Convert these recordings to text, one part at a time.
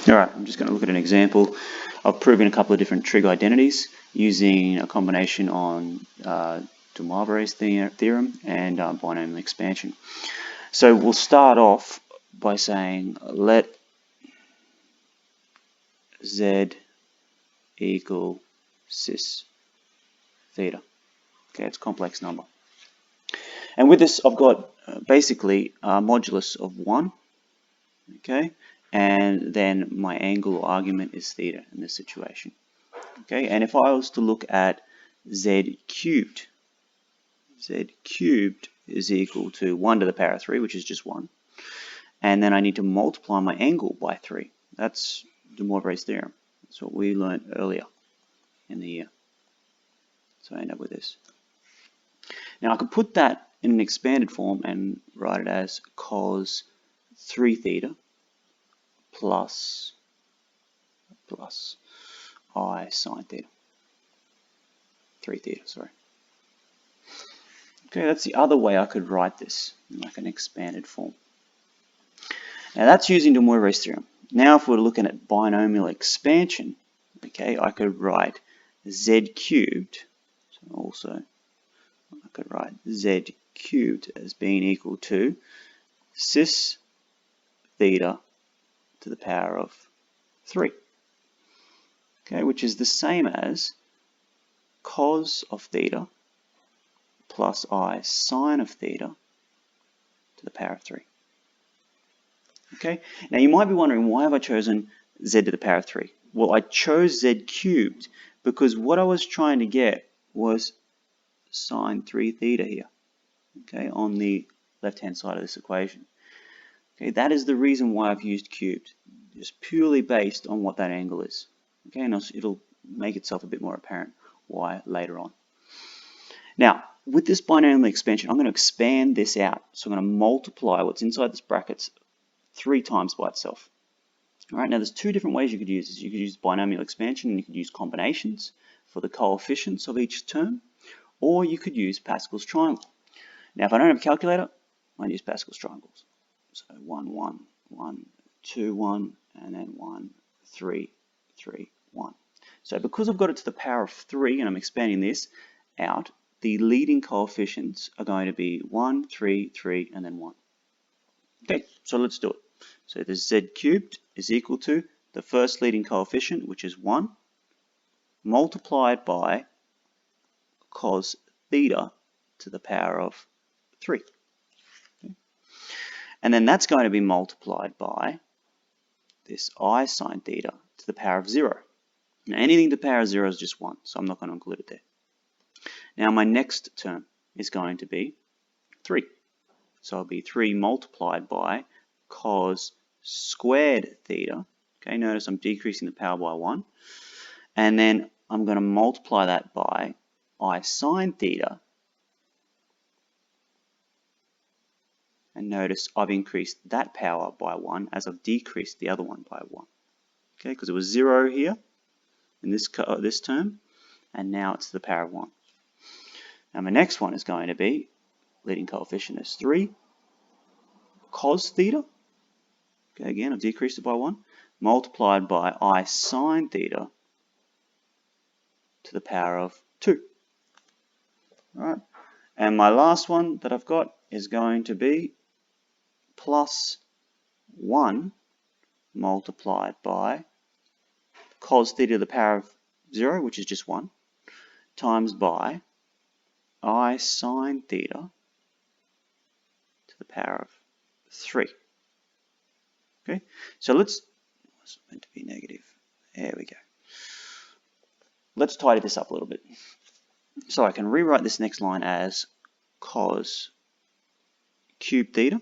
Alright, I'm just going to look at an example. I've proven a couple of different trig identities using a combination on DeMoivre's theorem and binomial expansion. So we'll start off by saying let z equal cis theta. Okay, it's a complex number. And with this I've got basically a modulus of 1. Okay, and then my angle or argument is theta in this situation. Okay, and if I was to look at z cubed is equal to 1 to the power of 3, which is just 1. And then I need to multiply my angle by 3. That's DeMoivre's theorem. That's what we learned earlier in the year. So I end up with this. Now I could put that in an expanded form and write it as cos 3 theta plus I sine theta. 3 theta, sorry. Okay, that's the other way I could write this, in like an expanded form. Now that's using DeMoivre's theorem. Now if we're looking at binomial expansion, okay, I could write z cubed, so also I could write z cubed as being equal to cis theta to the power of 3. Okay, which is the same as cos of theta plus I sine of theta to the power of 3. Okay, now you might be wondering, why have I chosen z to the power of 3? Well, I chose z cubed because what I was trying to get was sine 3 theta here, okay, on the left-hand side of this equation. Okay, that is the reason why I've used cubed, just purely based on what that angle is. Okay, and it'll make itself a bit more apparent why later on. Now, with this binomial expansion, I'm going to expand this out. So I'm going to multiply what's inside this brackets 3 times by itself. All right, now there's 2 different ways you could use this. You could use binomial expansion and you could use combinations for the coefficients of each term, or you could use Pascal's triangle. Now, if I don't have a calculator, I use Pascal's triangles. So 1, 1, 1, 2, 1, and then 1, 3, 3, 1. So because I've got it to the power of 3 and I'm expanding this out, the leading coefficients are going to be 1, 3, 3, and then 1. Okay, so let's do it. So the z cubed is equal to the first leading coefficient, which is 1, multiplied by cos theta to the power of 3. Okay. And then that's going to be multiplied by this I sine theta to the power of 0. Now anything to the power of 0 is just 1, so I'm not going to include it there. Now my next term is going to be 3. So it'll be 3 multiplied by cos squared theta. Okay, notice I'm decreasing the power by 1. And then I'm going to multiply that by I sine theta. And notice I've increased that power by 1 as I've decreased the other one by 1. Okay, because it was 0 here in this term, and now it's to the power of 1. Now my next one is going to be, leading coefficient is 3, cos theta. Okay, again, I've decreased it by 1, multiplied by I sine theta to the power of 2. All right, and my last one that I've got is going to be plus 1 multiplied by cos theta to the power of 0, which is just 1, times by I sine theta to the power of 3. Okay, so it's meant to be negative. There we go. Let's tidy this up a little bit. So I can rewrite this next line as cos cubed theta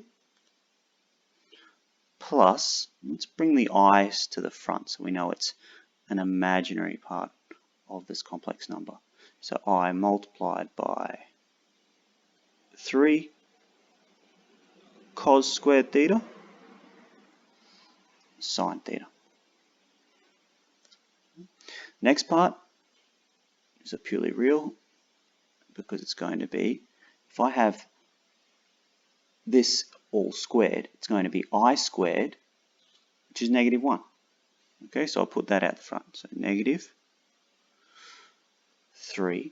plus, let's bring the i's to the front so we know it's an imaginary part of this complex number. So I multiplied by 3 cos squared theta sine theta. Next part is a purely real, because it's going to be, if I have this all squared, it's going to be I squared, which is negative 1. Okay, so I'll put that out the front. So negative 3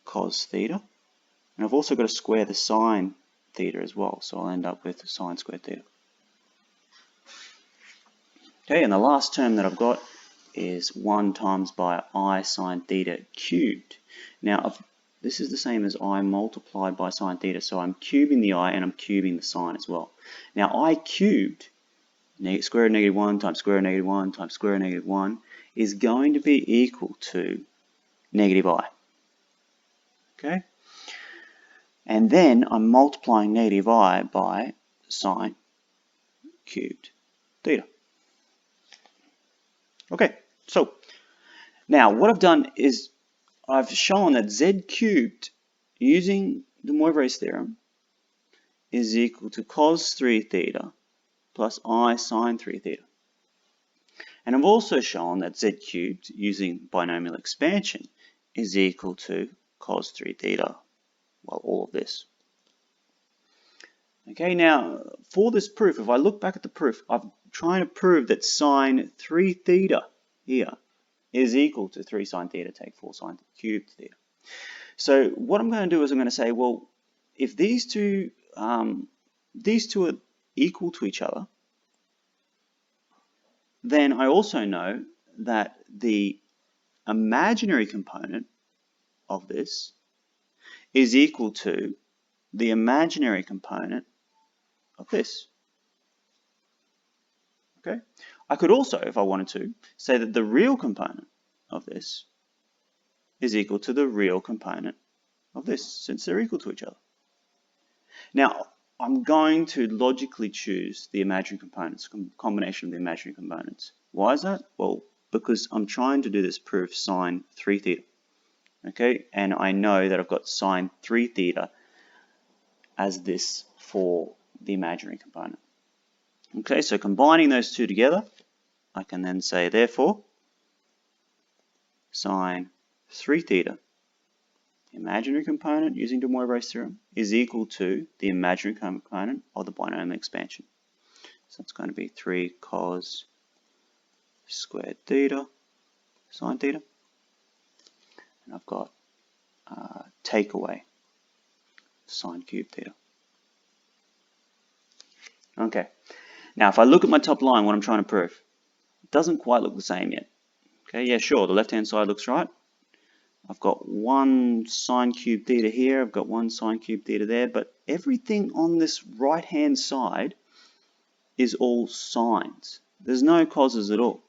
cos theta. And I've also got to square the sine theta as well, so I'll end up with sine squared theta. Okay, and the last term that I've got is 1 times by I sine theta cubed. Now, this is the same as I multiplied by sine theta, so I'm cubing the I and I'm cubing the sine as well. Now, I cubed, square root of negative 1 times square root of negative 1 times square root of negative 1 is going to be equal to negative I. Okay? And then I'm multiplying negative I by sine cubed theta. Okay, so now what I've done is I've shown that z cubed using DeMoivre's theorem is equal to cos 3 theta plus I sine 3 theta. And I've also shown that z cubed using binomial expansion is equal to cos 3 theta, well, all of this. Okay, now for this proof, if I look back at the proof, I'm trying to prove that sine 3 theta here is equal to 3 sine theta take 4 sine cubed theta. So what I'm going to do is I'm going to say, well, if these two are equal to each other, then I also know that the imaginary component of this is equal to the imaginary component of this. Okay? I could also, if I wanted to, say that the real component of this is equal to the real component of this, since they're equal to each other. Now, I'm going to logically choose the imaginary components, combination of the imaginary components. Why is that? Well, because I'm trying to do this proof sine 3 theta. Okay, and I know that I've got sine 3 theta as this for the imaginary component. Okay, so combining those two together, I can then say, therefore, sine 3 theta, imaginary component using DeMoivre's theorem, is equal to the imaginary component of the binomial expansion. So it's going to be 3 cos squared theta sine theta. And I've got take away sine cubed theta. Okay, now if I look at my top line, what I'm trying to prove, it doesn't quite look the same yet. Okay, yeah, sure, the left-hand side looks right. I've got 1 sine cubed theta here, I've got 1 sine cubed theta there, but everything on this right-hand side is all sines. There's no coses at all.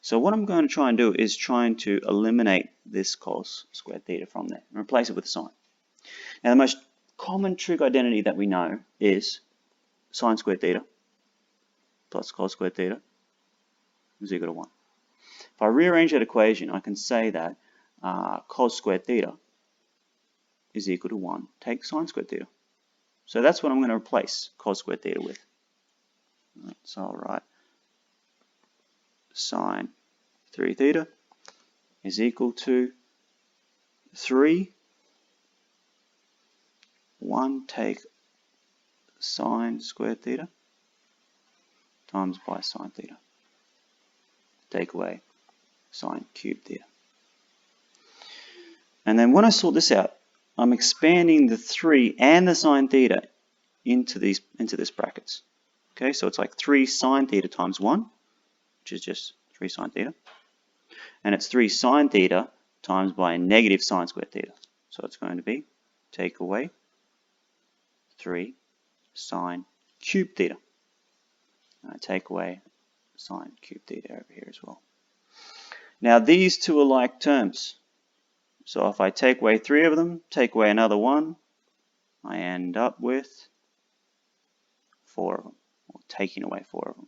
So what I'm going to try and do is trying to eliminate this cos squared theta from there and replace it with a sine. Now the most common trig identity that we know is sine squared theta plus cos squared theta is equal to 1. If I rearrange that equation, I can say that cos squared theta is equal to 1 take sine squared theta. So that's what I'm going to replace cos squared theta with. Right, so I'll write sine 3 theta is equal to 3 1 take sine squared theta times by sine theta. Take away sine cubed theta. And then when I sort this out, I'm expanding the 3 and the sine theta into this brackets. Okay, so it's like 3 sine theta times 1, which is just 3 sine theta. And it's 3 sine theta times by negative sine squared theta. So it's going to be take away 3 sine cubed theta. And I take away sine cubed theta over here as well. Now these two are like terms. So if I take away 3 of them, take away another 1, I end up with 4 of them, or taking away 4 of them.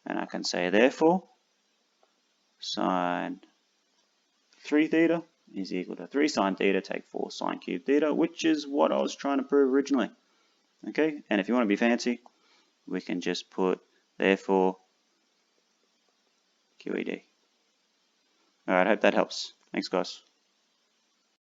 And I can say, therefore, sine 3 theta is equal to 3 sine theta take 4 sine cubed theta, which is what I was trying to prove originally. Okay, and if you want to be fancy, we can just put, therefore, QED. Alright, I hope that helps. Thanks, guys.